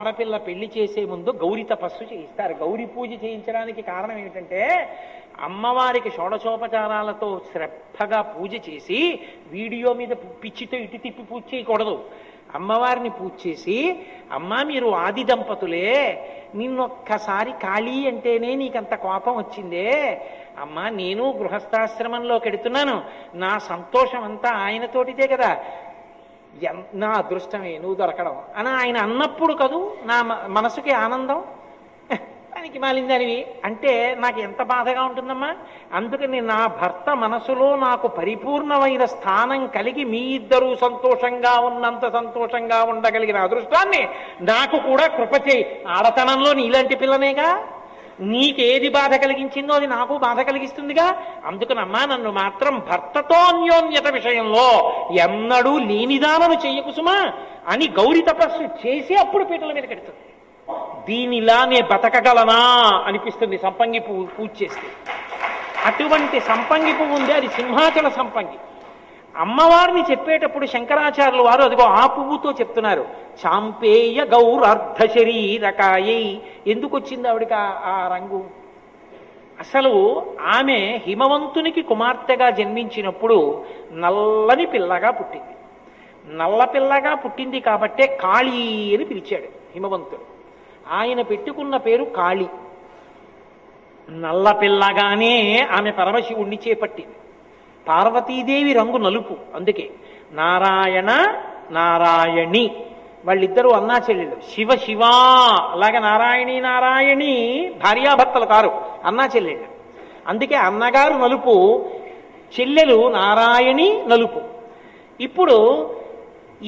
ఆడపిల్ల పెళ్లి చేసే ముందు గౌరీ తపస్సు చేయిస్తారు. గౌరీ పూజ చేయించడానికి కారణం ఏమిటంటే అమ్మవారికి షోడశోపచారాలతో శ్రద్ధగా పూజ చేసి వీడియో మీద పిచ్చితో ఇటు తిప్పి పూజ చేయకూడదు. అమ్మవారిని పూజ చేసి, అమ్మా మీరు ఆది దంపతులే, నిన్నొక్కసారి ఖాళీ అంటేనే నీకంత కోపం వచ్చిందే, అమ్మా నేను గృహస్థాశ్రమంలోకి ఎడుతున్నాను, నా సంతోషం అంతా ఆయనతోటిదే కదా, నా అదృష్టమే నువ్వు దొరకడం అని ఆయన అన్నప్పుడు కదూ నా మనసుకి ఆనందం. దానికి మాలిందనివి అంటే నాకు ఎంత బాధగా ఉంటుందమ్మా. అందుకని నా భర్త మనసులో నాకు పరిపూర్ణమైన స్థానం కలిగి మీ ఇద్దరూ సంతోషంగా ఉన్నంత సంతోషంగా ఉండగలిగిన అదృష్టాన్ని నాకు కూడా కృప చేయి. ఆడతనంలో నీలాంటి పిల్లనేగా, నీకేది బాధ కలిగించిందో అది నాకు బాధ కలిగిస్తుందిగా. అందుకనమ్మా నన్ను మాత్రం భర్తతో అన్యోన్యత విషయంలో ఎన్నడూ లేనిదానను చెయ్యకు సుమా అని గౌరీ తపస్సు చేసి అప్పుడు పీటల మీద కడుతుంది. దీనిలా నే బతకగలనా అనిపిస్తుంది సంపంగి పువ్వు పూజ చేస్తే. అటువంటి సంపంగి పువ్వు ఉంది, అది సింహాచల సంపంగి. అమ్మవారిని చెప్పేటప్పుడు శంకరాచార్యులు వారు అదిగో ఆ పువ్వుతో చెప్తున్నారు. చాంపేయ గౌరార్ధ శరీరకాయై. ఎందుకు వచ్చింది ఆవిడికి ఆ రంగు? అసలు ఆమె హిమవంతునికి కుమార్తెగా జన్మించినప్పుడు నల్లని పిల్లగా పుట్టింది. నల్ల పిల్లగా పుట్టింది కాబట్టే కాళీ అని పిలిచాడు హిమవంతుడు. ఆయన పెట్టుకున్న పేరు కాళీ. నల్ల పిల్లగానే ఆమె పరమశివుణ్ణి చేపట్టింది. పార్వతీదేవి రంగు నలుపు, అందుకే నారాయణ నారాయణి వాళ్ళిద్దరూ అన్నా చెల్లెళ్ళు. శివ శివా అలాగే నారాయణి నారాయణి భార్యాభర్తలు కారు, అన్నా చెల్లెళ్ళు. అందుకే అన్నగారు నలుపు, చెల్లెలు నారాయణి నలుపు. ఇప్పుడు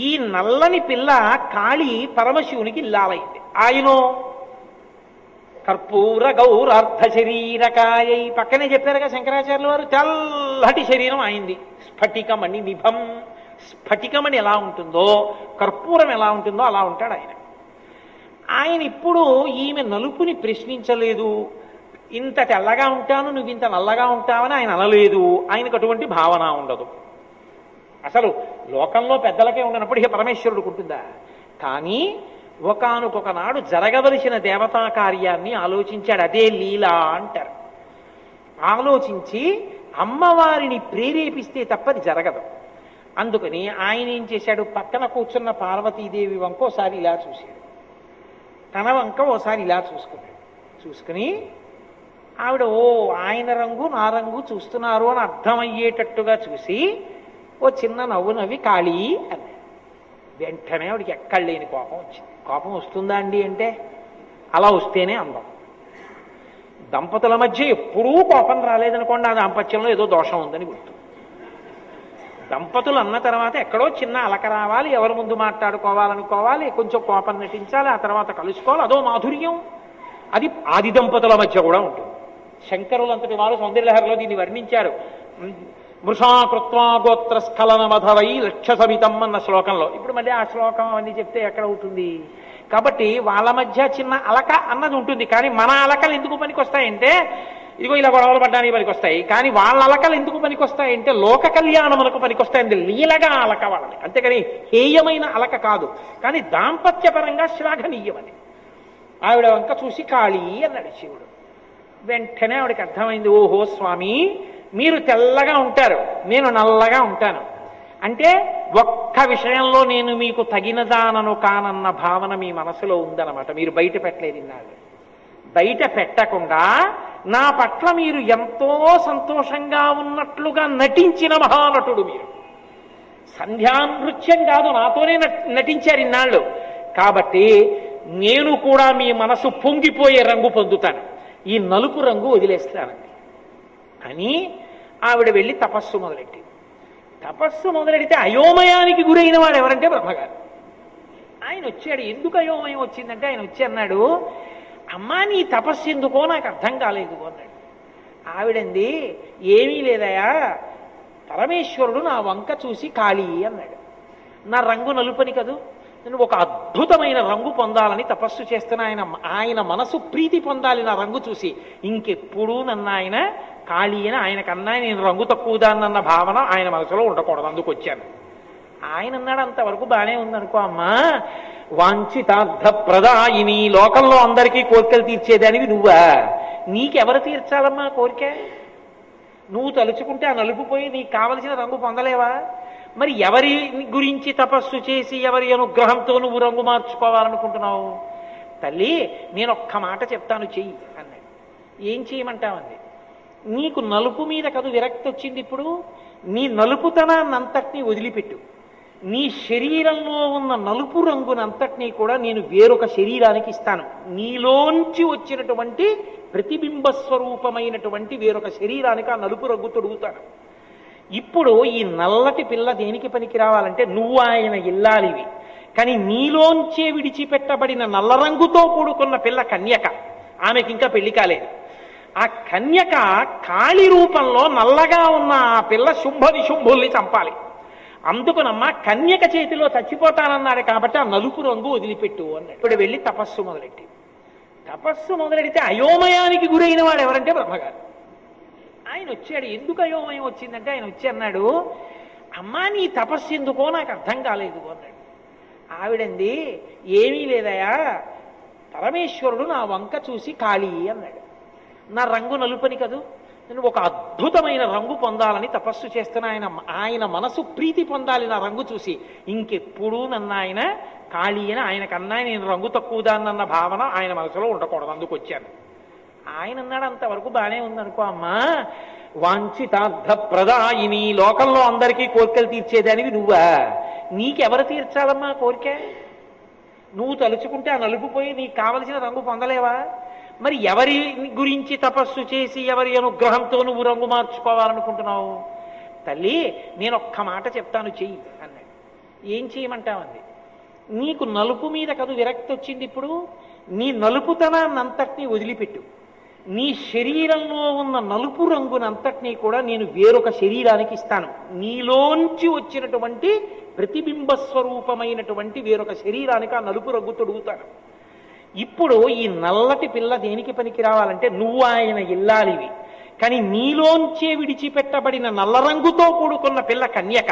ఈ నల్లని పిల్ల కాళీ పరమశివునికి ఇల్లాలైంది. ఆయన కర్పూర గౌరార్ధ శరీరకాయై, పక్కనే చెప్పారుగా శంకరాచార్యుల వారు, తెల్లటి శరీరం అయింది. స్ఫటికమణి నిభం. స్ఫటికమణి ఎలా ఉంటుందో, కర్పూరం ఎలా ఉంటుందో అలా ఉంటాడు ఆయన. ఆయన ఇప్పుడు ఈమె నలుపుని ప్రశ్నించలేదు. ఇంత తెల్లగా ఉంటాను, నువ్వు ఇంత నల్లగా ఉంటావని ఆయన అనలేదు. ఆయనకు అటువంటి భావన ఉండదు. అసలు లోకంలో పెద్దలకే ఉండనప్పుడు ఇక పరమేశ్వరుడికి ఉంటుందా? కానీ ఒకానొక నాడు జరగవలసిన దేవతా కార్యాన్ని ఆలోచించాడు. అదే లీలా అంటారు. ఆలోచించి అమ్మవారిని ప్రేరేపిస్తే తప్పది జరగదు. అందుకని ఆయన ఏం చేశాడు, పక్కన కూర్చున్న పార్వతీదేవి వంక ఓసారి ఇలా చూశాడు, తన వంక ఓసారి ఇలా చూసుకున్నాడు. చూసుకుని ఆవిడ ఓ ఆయన రంగు నా రంగు చూస్తున్నారు అని అర్థమయ్యేటట్టుగా చూసి ఓ చిన్న నవ్వు నవ్వి కాళీ అన్నాడు. వెంటనే ఆవిడికి ఎక్కడ లేని కోపం వచ్చింది. కోపం వస్తుందా అండి అంటే అలా వస్తేనే అందం. దంపతుల మధ్య ఎప్పుడూ కోపం రాలేదనుకోండి, ఆ దాంపత్యంలో ఏదో దోషం ఉందని గుర్తు. దంపతులు అన్న తర్వాత ఎక్కడో చిన్న అలక రావాలి, ఎవరి ముందు మాట్లాడుకోవాలనుకోవాలి, కొంచెం కోపం నటించాలి, ఆ తర్వాత కలుసుకోవాలి, అదో మాధుర్యం. అది ఆది దంపతుల మధ్య కూడా ఉంటుంది. శంకరులంతటి వారు సౌందర్యలహరిలో దీన్ని వర్ణించారు. మృషాకృత్వా గోత్ర స్ఖలన మధవై లక్ష్య సమితం అన్న శ్లోకంలో. ఇప్పుడు మళ్ళీ ఆ శ్లోకం అన్ని చెప్తే ఎక్కడ అవుతుంది? కాబట్టి వాళ్ళ మధ్య చిన్న అలక అన్నది ఉంటుంది. కానీ మన అలకలు ఎందుకు పనికొస్తాయంటే, ఇదిగో ఇలా గొడవలు పడ్డానికి పనికొస్తాయి. కానీ వాళ్ళ అలకలు ఎందుకు పనికొస్తాయంటే లోక కళ్యాణములకు పనికొస్తాయండి. లీలగా అలక వాళ్ళని, అంతేకాని హేయమైన అలక కాదు. కానీ దాంపత్యపరంగా శ్లాఘనీయమని. ఆవిడ వంక చూసి కాళీ అన్నాడు శివుడు. వెంటనే ఆవిడకి అర్థమైంది, ఓహో స్వామి మీరు తెల్లగా ఉంటారు, నేను నల్లగా ఉంటాను అంటే ఒక్క విషయంలో నేను మీకు తగినదానను కానన్న భావన మీ మనసులో ఉందన్నమాట. మీరు బయట పెట్టలేదు. ఇన్నాళ్ళు బయట పెట్టకుండా నా పట్ల మీరు ఎంతో సంతోషంగా ఉన్నట్లుగా నటించిన మహానటుడు మీరు. సంధ్యానృత్యం కాదు, నాతోనే నటించారు ఇన్నాళ్ళు. కాబట్టి నేను కూడా మీ మనసు పొంగిపోయే రంగు పొందుతాను, ఈ నలుపు రంగు వదిలేస్తానండి అని ఆవిడ వెళ్ళి తపస్సు మొదలెట్టింది. తపస్సు మొదలెడితే అయోమయానికి గురైన వాడు ఎవరంటే బ్రహ్మగారు. ఆయన వచ్చాడు. ఎందుకు అయోమయం వచ్చిందంటే ఆయన వచ్చి అన్నాడు, అమ్మా నీ తపస్సు ఎందుకో నాకు అర్థం కాలేదు అన్నాడు. ఆవిడంది, ఏమీ లేదయా, పరమేశ్వరుడు నా వంక చూసి కాళీ అన్నాడు. నా రంగు నలుపని కదూ, నేను ఒక అద్భుతమైన రంగు పొందాలని తపస్సు చేస్తున్న ఆయన మనసు ప్రీతి పొందాలి నా రంగు చూసి. ఇంకెప్పుడూ నన్ను ఆయన కాళీ అని ఆయనకన్నా నేను రంగు తక్కువదాన్నన్న భావన ఆయన మనసులో ఉండకూడదు, అందుకు వచ్చాను. ఆయన అన్నాడు, అంతవరకు బాగానే ఉందనుకో అమ్మా, వాంఛితార్థ ప్రదాయిని, లోకంలో అందరికీ కోరికలు తీర్చేదానివి నువ్వా? నీకెవరు తీర్చాలమ్మా కోరిక? నువ్వు తలుచుకుంటే ఆ నలుపు పోయి నీకు కావలసిన రంగు పొందలేవా? మరి ఎవరి గురించి తపస్సు చేసి ఎవరి అనుగ్రహంతో నువ్వు రంగు మార్చుకోవాలనుకుంటున్నావు? తల్లి, నేను ఒక్క మాట చెప్తాను, చెయ్యి అన్నాడు. ఏం చేయమంటావండి? నీకు నలుపు మీద కదు విరక్తి వచ్చింది, ఇప్పుడు నీ నలుపుతనాన్నంతటినీ వదిలిపెట్టు. నీ శరీరంలో ఉన్న నలుపు రంగునంతటినీ కూడా నేను వేరొక శరీరానికి ఇస్తాను. నీలోంచి వచ్చినటువంటి ప్రతిబింబ స్వరూపమైనటువంటి వేరొక శరీరానికి ఆ నలుపు రంగు తొడుగుతాను. ఇప్పుడు ఈ నల్లటి పిల్ల దేనికి పనికి రావాలంటే, నువ్వు ఆయన ఇల్లాలివి, కానీ నీలోంచే విడిచిపెట్టబడిన నల్ల రంగుతో కూడుకున్న పిల్ల కన్యక. ఆమెకి ఇంకా పెళ్లి కాలేదు. ఆ కన్యక కాళి రూపంలో నల్లగా ఉన్న ఆ పిల్ల శుంభ నిశుంభుల్ని చంపాలి. అందుకునమ్మా కన్యక చేతిలో చచ్చిపోతానన్నాడు కాబట్టి ఆ నలుపు రంగు వదిలిపెట్టు అన్నాడు. ఇప్పుడు వెళ్ళి తపస్సు మొదలెట్టి మొదలెడితే అయోమయానికి గురైన వాడు ఎవరంటే బ్రహ్మగారు. ఆయన వచ్చాడు. ఎందుకు అయోమయం వచ్చిందంటే, ఆయన వచ్చి అన్నాడు, అమ్మా నీ తపస్సు ఎందుకో నాకు అర్థం కాలేదు అన్నాడు. ఆవిడంది, ఏమీ లేదయా, పరమేశ్వరుడు నా వంక చూసి కాళీ అన్నాడు. నా రంగు నలుపని కదూ, నేను ఒక అద్భుతమైన రంగు పొందాలని తపస్సు చేస్తున్న ఆయన మనసు ప్రీతి పొందాలి నా రంగు చూసి. ఇంకెప్పుడూ నన్ను ఆయన కాళీ అని ఆయనకన్నా నేను రంగు తక్కువదాన్నన్న భావన ఆయన మనసులో ఉండకూడదు, అందుకు వచ్చాను. ఆయన అన్నాడు, అంతవరకు బాగానే ఉందనుకో అమ్మా, వాంఛితార్థ ప్రదాయిని, లోకంలో అందరికీ కోరికలు తీర్చేదానివి నువ్వా? నీకెవరు తీర్చాలమ్మా కోరిక? నువ్వు తలుచుకుంటే ఆ నలుపు పోయి నీకు కావలసిన రంగు పొందలేవా? మరి ఎవరి గురించి తపస్సు చేసి ఎవరి అనుగ్రహంతో నువ్వు రంగు మార్చుకోవాలనుకుంటున్నావు? తల్లి, నేను ఒక్క మాట చెప్తాను, చెయ్యి అన్నాడు. ఏం చేయమంటావండి? నీకు నలుపు మీద కదు విరక్తి వచ్చింది, ఇప్పుడు నీ నలుపుతనాన్నంతటినీ వదిలిపెట్టు. నీ శరీరంలో ఉన్న నలుపు రంగునంతటినీ కూడా నేను వేరొక శరీరానికి ఇస్తాను. నీలోంచి వచ్చినటువంటి ప్రతిబింబ స్వరూపమైనటువంటి వేరొక శరీరానికి ఆ నలుపు రంగు తొడుగుతాను. ఇప్పుడు ఈ నల్లటి పిల్ల దేనికి పనికి రావాలంటే, నువ్వు ఆయన ఇల్లాలివి, కానీ నీలోంచే విడిచిపెట్టబడిన నల్ల రంగుతో కూడుకున్న పిల్ల కన్యక.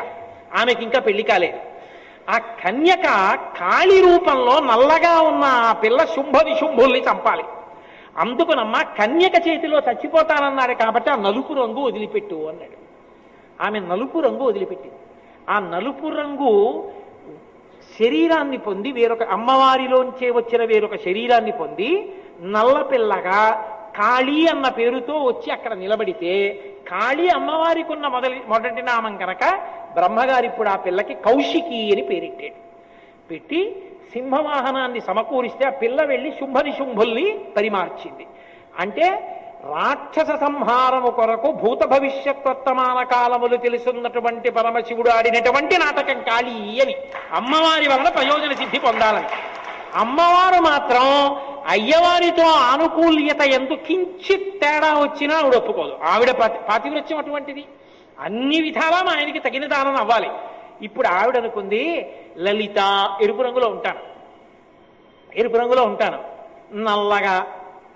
ఆమెకి ఇంకా పెళ్లి కాలేదు. ఆ కన్యక కాళి రూపంలో నల్లగా ఉన్న ఆ పిల్ల శుంభ నిశుంభుల్ని చంపాలి. అందుకునమ్మా కన్యక చేతిలో చచ్చిపోతానన్నాడు కాబట్టి ఆ నలుపు రంగు వదిలిపెట్టు అన్నాడు. ఆమె నలుపు రంగు వదిలిపెట్టింది. ఆ నలుపు రంగు శరీరాన్ని పొంది వేరొక అమ్మవారిలోంచే వచ్చిన వేరొక శరీరాన్ని పొంది నల్లపిల్లగా కాళీ అన్న పేరుతో వచ్చి అక్కడ నిలబడితే, కాళీ అమ్మవారికి ఉన్న మొదటి నామం కనుక బ్రహ్మగారు ఇప్పుడు ఆ పిల్లకి కౌశికి అని పేరెట్టాడు. పెట్టి సింహవాహనాన్ని సమకూరిస్తే ఆ పిల్ల వెళ్ళి శుంభ నిశుంభుల్ని పరిమార్చింది. అంటే రాక్షస సంహారము కొరకు భూత భవిష్యత్ వర్తమాన కాలములు తెలుసున్నటువంటి పరమశివుడు ఆడినటువంటి నాటకం కాళీ అని, అమ్మవారి వలన ప్రయోజన సిద్ధి పొందాలని. అమ్మవారు మాత్రం అయ్యవారితో ఆనుకూల్యత ఎందు కించిత్ తేడా వచ్చినా ఆవిడ ఒప్పుకోదు. ఆవిడ పాతివృత్యం అటువంటిది, అన్ని విధాలా మా ఆయనకి తగిన దానం అవ్వాలి. ఇప్పుడు ఆవిడ అనుకుంది, లలిత ఎరుపు రంగులో ఉంటాను, నల్లగా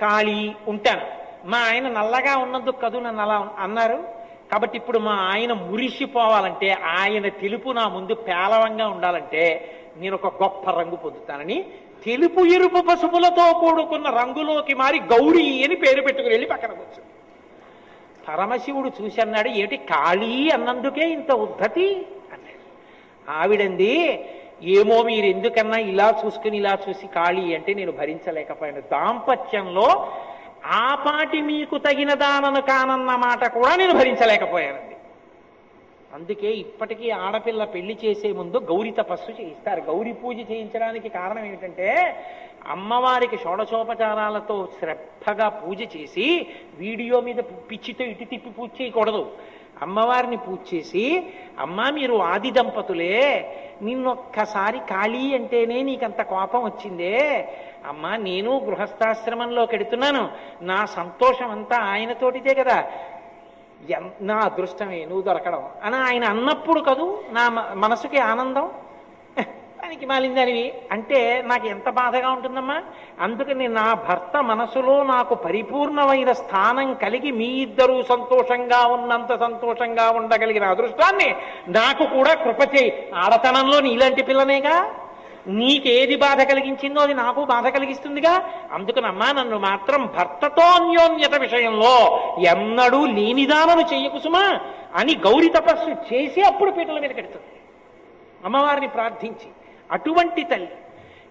కాళీ ఉంటాను. మా ఆయన నల్లగా ఉన్నందుకు కదూ నన్ను అలా అన్నారు. కాబట్టి ఇప్పుడు మా ఆయన మురిసిపోవాలంటే, ఆయన తెలుపు నా ముందు పేలవంగా ఉండాలంటే నేను ఒక గొప్ప రంగు పొందుతానని తెలుపు ఎరుపు పసుపులతో కూడుకున్న రంగులోకి మారి గౌరీ అని పేరు పెట్టుకుని వెళ్ళి పక్కన కూర్చుంది. పరమశివుడు చూసి అన్నాడు, ఏమిటి కాళీ అన్నందుకే ఇంత ఉద్ధతి అన్నాడు. ఆవిడంది, ఏమో మీరు ఎందుకన్నా ఇలా చూసుకుని ఇలా చూసి కాళీ అంటే నేను భరించలేకపోయాను. దాంపత్యంలో ఆ పాటి మీకు తగిన దానను కానన్న మాట కూడా నేను భరించలేకపోయానండి. అందుకే ఇప్పటికీ ఆడపిల్ల పెళ్లి చేసే ముందు గౌరీ తపస్సు చేయిస్తారు. గౌరీ పూజ చేయించడానికి కారణం ఏమిటంటే, అమ్మవారికి షోడశోపచారాలతో శ్రద్ధగా పూజ చేసి వీడియో మీద పిచ్చితో ఇటు తిప్పి పూజ చేయకూడదు. అమ్మవారిని పూజ చేసి, అమ్మా మీరు ఆది దంపతులే, నిన్నొక్కసారి కాళీ అంటేనే నీకంత కోపం వచ్చిందే, అమ్మా నేను గృహస్థాశ్రమంలో కెడుతున్నాను, నా సంతోషం అంతా ఆయనతోటిదే కదా, నా అదృష్టమే నువ్వు దొరకడం అని ఆయన అన్నప్పుడు కదూ నా మనసుకి ఆనందం. దానికి మాలిందనివి అంటే నాకు ఎంత బాధగా ఉంటుందమ్మా. అందుకని నా భర్త మనసులో నాకు పరిపూర్ణమైన స్థానం కలిగి మీ ఇద్దరూ సంతోషంగా ఉన్నంత సంతోషంగా ఉండగలిగిన అదృష్టాన్ని నాకు కూడా కృప చేయి. ఆడతనంలో నీలాంటి పిల్లనేగా, నీకేది బాధ కలిగించిందో అది నాకు బాధ కలిగిస్తుందిగా. అందుకనమ్మా నన్ను మాత్రం భర్తతో అన్యోన్యత విషయంలో ఎన్నడూ లేనిదానను చెయ్యకు సుమా అని గౌరి తపస్సు చేసి అప్పుడు పీటల మీద కడుతుంది అమ్మవారిని ప్రార్థించి. అటువంటి తల్లి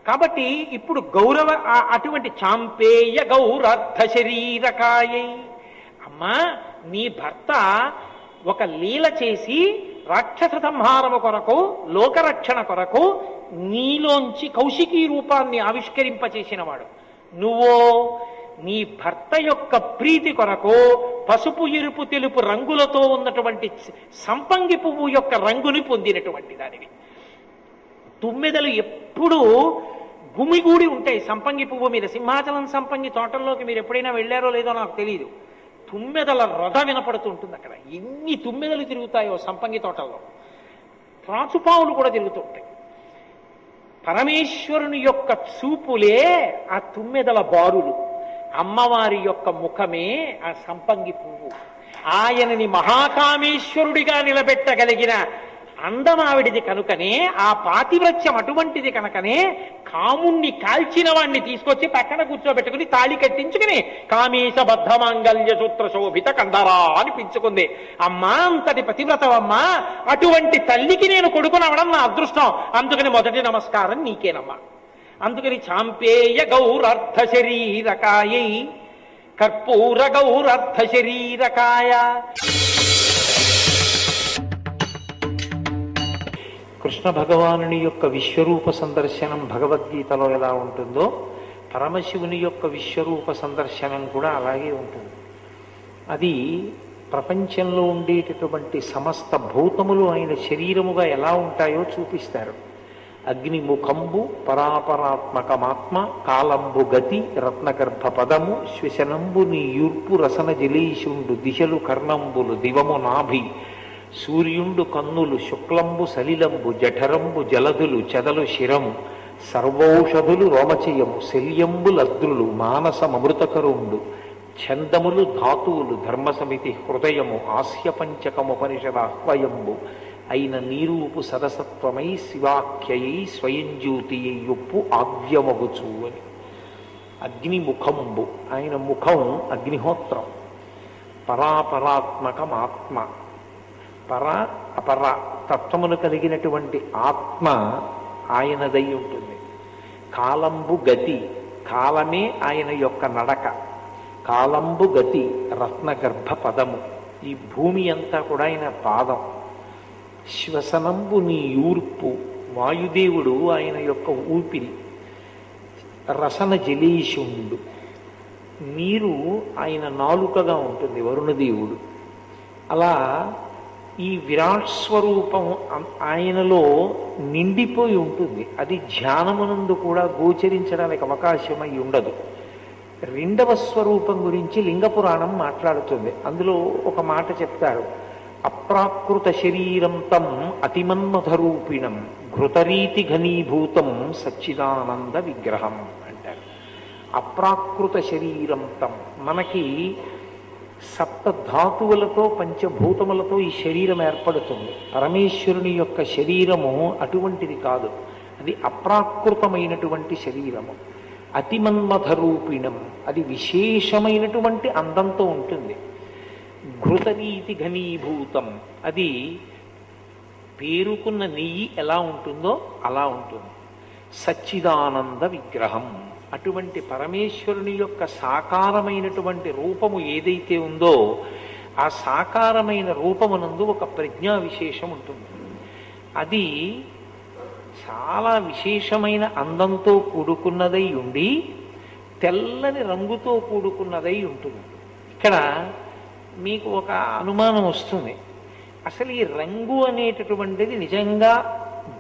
కాబట్టి ఇప్పుడు అటువంటి చాంపేయ గౌరర్థ శరీరకాయై. అమ్మా నీ భర్త ఒక లీల చేసి రాక్షస సంహారము కొరకు లోకరక్షణ కొరకు నీలోంచి కౌశికీ రూపాన్ని ఆవిష్కరింపచేసినవాడు. నువ్వో నీ భర్త యొక్క ప్రీతి కొరకు పసుపు ఎరుపు తెలుపు రంగులతో ఉన్నటువంటి సంపంగి పువ్వు యొక్క రంగుని పొందినటువంటి దానివి. తుమ్మెదలు ఎప్పుడూ గుమిగూడి ఉంటాయి సంపంగి పువ్వు మీద. సింహాచలం సంపంగి తోటల్లోకి మీరు ఎప్పుడైనా వెళ్ళారో లేదో నాకు తెలియదు. తుమ్మెదల రొద వినపడుతూ ఉంటుంది అక్కడ. ఎన్ని తుమ్మెదలు తిరుగుతాయో సంపంగి తోటల్లో. త్రాచుపావులు కూడా తిరుగుతూ ఉంటాయి. పరమేశ్వరుని యొక్క చూపులే ఆ తుమ్మెదల బారులు, అమ్మవారి యొక్క ముఖమే ఆ సంపంగి పువ్వు. ఆయనని మహాకామేశ్వరుడిగా నిలబెట్టగలిగిన అందమావిడిది కనుకనే, ఆ పాతివ్రత్యం అటువంటిది కనుకనే కాముణ్ణి కాల్చిన వాణ్ణి తీసుకొచ్చి పక్కన కూర్చోబెట్టుకుని తాళి కట్టించుకుని కామేశ బద్ధమాంగల్య సూత్ర శోభిత కందరా అనిపించుకుంది. అమ్మా అంతటి పతివ్రతవమ్మా, అటువంటి తల్లికి నేను కొడుకునవడం నా అదృష్టం. అందుకని మొదటి నమస్కారం నీకేనమ్మా. అందుకని చాంపేయ గౌరర్థ శరీరకాయై కర్పూర గౌరర్థ శరీరకాయ. కృష్ణ భగవానుని యొక్క విశ్వరూప సందర్శనం భగవద్గీతలో ఎలా ఉంటుందో పరమశివుని యొక్క విశ్వరూప సందర్శనం కూడా అలాగే ఉంటుంది. అది ప్రపంచంలో ఉండేటటువంటి సమస్త భూతములు ఆయన శరీరముగా ఎలా ఉంటాయో చూపిస్తారు. అగ్నిముఖంబు పరాపరాత్మకమాత్మ కాలంబు గతి రత్నగర్భ పదము శ్వశనంబు నీ యూర్పు రసన జలీషుండు దిశలు కర్ణంబులు దివము నాభి సూర్యుండు కన్నులు శుక్లంబు సలిలంబు జఠరంబు జలధులు చెదలు శిరము సర్వౌషధులు రోమచయము శల్యంబు లద్రులు మానసమృతకరుండు ఛందములు ధాతువులు ధర్మసమితి హృదయము ఆస్య పంచకముపనిషదాహ్వయంబు అయిన నీరూపు సదసత్వమై శివాఖ్యయై స్వయం జ్యోతియొప్పు ఆద్యమగుచు అని. అగ్నిముఖంబు ఆయన ముఖం అగ్నిహోత్రం. పరాపరాత్మకమాత్మ పర అపర తత్వమును కలిగినటువంటి ఆత్మ ఆయనదై ఉంటుంది. కాలంబు గతి కాలమే ఆయన యొక్క నడక. కాలంబు గతి రత్నగర్భ పదము ఈ భూమి అంతా కూడా ఆయన పాదం. శ్వసనంబు నీ యూర్పు వాయుదేవుడు ఆయన యొక్క ఊపిరి. రసన జలీషుండు నీరు ఆయన నాలుకగా ఉంటుంది వరుణదేవుడు. అలా ఈ విరాట్ స్వరూపం ఆయనలో నిండిపోయి ఉంటుంది. అది ధ్యానమునందు కూడా గోచరించడానికి అవకాశమై ఉండదు. రెండవ స్వరూపం గురించి లింగ పురాణం మాట్లాడుతుంది. అందులో ఒక మాట చెప్తారు. అప్రాకృత శరీరం తం అతిమన్మథరూపిణం ఘృతరీతి ఘనీభూతం సచ్చిదానంద విగ్రహం అంటారు. అప్రాకృత శరీరం తం మనకి సప్తధాతువులతో పంచభూతములతో ఈ శరీరం ఏర్పడుతుంది. పరమేశ్వరుని యొక్క శరీరము అటువంటిది కాదు. అది అప్రాకృతమైనటువంటి శరీరము. అతిమన్మథరూపిణం అది విశేషమైనటువంటి అందంతో ఉంటుంది. ఘృతరీతి ఘనీభూతం అది పేరుకున్న నెయ్యి ఎలా ఉంటుందో అలా ఉంటుంది. సచ్చిదానంద విగ్రహం అటువంటి పరమేశ్వరుని యొక్క సాకారమైనటువంటి రూపము ఏదైతే ఉందో ఆ సాకారమైన రూపమునందు ఒక ప్రజ్ఞా విశేషం ఉంటుంది. అది చాలా విశేషమైన అందంతో కూడుకున్నదై ఉండి తెల్లని రంగుతో కూడుకున్నదై ఉంటుంది. ఇక్కడ మీకు ఒక అనుమానం వస్తుంది. అసలు ఈ రంగు అనేటటువంటిది నిజంగా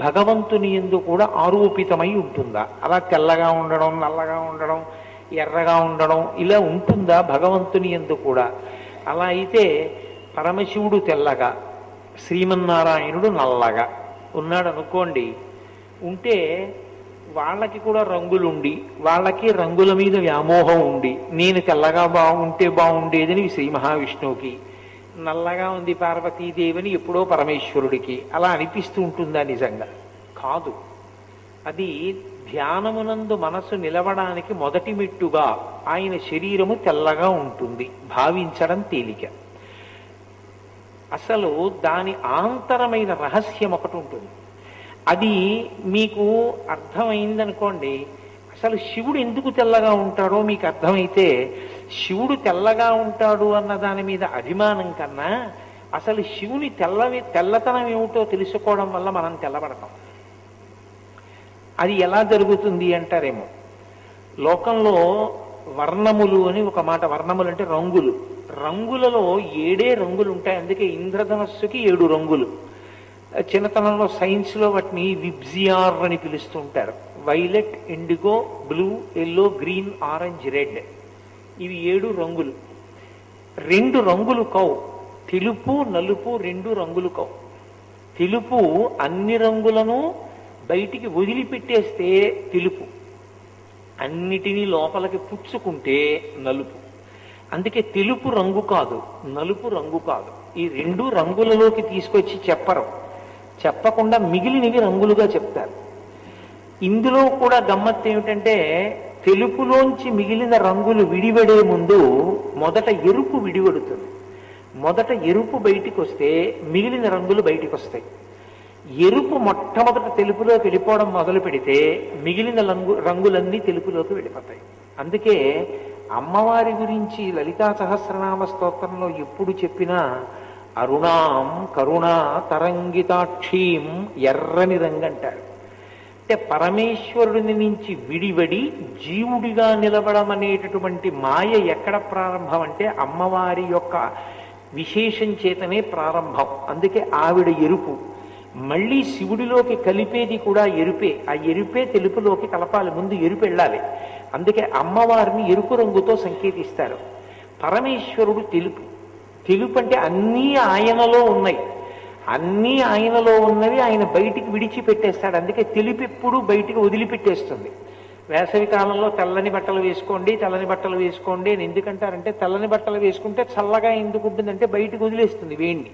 భగవంతుని యందు కూడా ఆరోపితమై ఉంటుందా? అలా తెల్లగా ఉండడం, నల్లగా ఉండడం, ఎర్రగా ఉండడం ఇలా ఉంటుందా భగవంతుని యందు కూడా? అలా అయితే పరమశివుడు తెల్లగా, శ్రీమన్నారాయణుడు నల్లగా ఉన్నాడు అనుకోండి. ఉంటే వాళ్ళకి కూడా రంగులుండి వాళ్ళకి రంగుల మీద వ్యామోహం ఉండి నేను తెల్లగా బాగుంటే బాగుండేదని శ్రీ మహావిష్ణువుకి, నల్లగా ఉంది పార్వతీదేవిని ఎప్పుడో పరమేశ్వరుడికి అలా అనిపిస్తూ ఉంటుందా? నిజంగా కాదు. అది ధ్యానమునందు మనసు నిలవడానికి మొదటి మెట్టుగా ఆయన శరీరము తెల్లగా ఉంటుంది, భావించడం తేలిక. అసలు దాని ఆంతరమైన రహస్యం ఒకటి ఉంటుంది. అది మీకు అర్థమైందనుకోండి, అసలు శివుడు ఎందుకు తెల్లగా ఉంటాడో మీకు అర్థమైతే, శివుడు తెల్లగా ఉంటాడు అన్న దాని మీద అభిమానం కన్నా అసలు శివుని తెల్లతనం ఏమిటో తెలుసుకోవడం వల్ల మనం తెల్లబడతాం. అది ఎలా జరుగుతుంది అంటారేమో. లోకంలో వర్ణములు అని ఒక మాట, వర్ణములు అంటే రంగులు, రంగులలో 7 రంగులు ఉంటాయి. అందుకే ఇంద్రధనస్సుకి 7 రంగులు. చిన్నతనంలో సైన్స్లో వాటిని విబ్జియార్ అని పిలుస్తూ ఉంటారు. Violet, IndiGo, blue, yellow, green, orange, red. ఇవి 7 రంగులు. 2 రంగులు కవు, తెలుపు నలుపు 2 రంగులు కవు. తెలుపు అన్ని రంగులను బయటికి వదిలిపెట్టేస్తే తెలుపు, అన్నిటినీ లోపలికి పుచ్చుకుంటే నలుపు. అందుకే తెలుపు రంగు కాదు, నలుపు రంగు కాదు. ఈ 2 రంగులలోకి తీసుకొచ్చి చెప్పకుండా మిగిలినవి రంగులుగా చెప్తారు. ఇందులో కూడా గమ్మత్తు ఏమిటంటే, తెలుపులోంచి మిగిలిన రంగులు విడివడే ముందు మొదట ఎరుపు విడివడుతుంది. మొదట ఎరుపు బయటికి వస్తే మిగిలిన రంగులు బయటికి వస్తాయి. ఎరుపు మొట్టమొదట తెలుపులోకి వెళ్ళిపోవడం మొదలు పెడితే మిగిలిన రంగులన్నీ తెలుపులోకి వెళ్ళిపోతాయి. అందుకే అమ్మవారి గురించి లలితా సహస్రనామ స్తోత్రంలో ఎప్పుడు చెప్పినా అరుణాం కరుణా తరంగితాక్షీం, ఎర్రని రంగు అంటారు. అంటే పరమేశ్వరుడిని నుంచి విడివడి జీవుడిగా నిలవడం అనేటటువంటి మాయ ఎక్కడ ప్రారంభం అంటే అమ్మవారి యొక్క విశేషం చేతనే ప్రారంభం. అందుకే ఆవిడ ఎరుపు. మళ్ళీ శివుడిలోకి కలిపేది కూడా ఎరుపే. ఆ ఎరుపే తెలుపులోకి కలపాలి, ముందు ఎరుపు వెళ్ళాలి. అందుకే అమ్మవారిని ఎరుపు రంగుతో సంకేతిస్తారు. పరమేశ్వరుడు తెలుపు. తెలుపు అంటే అన్నీ ఆయనలో ఉన్నాయి, అన్నీ ఆయనలో ఉన్నవి ఆయన బయటికి విడిచిపెట్టేస్తాడు. అందుకే తెలుపు ఎప్పుడు బయటికి వదిలిపెట్టేస్తుంది. వేసవి కాలంలో తెల్లని బట్టలు వేసుకోండి, తెల్లని బట్టలు వేసుకోండి అని ఎందుకంటారంటే, తెల్లని బట్టలు వేసుకుంటే చల్లగా ఎందుకు ఉంటుందంటే బయటికి వదిలేస్తుంది వేణ్ణి.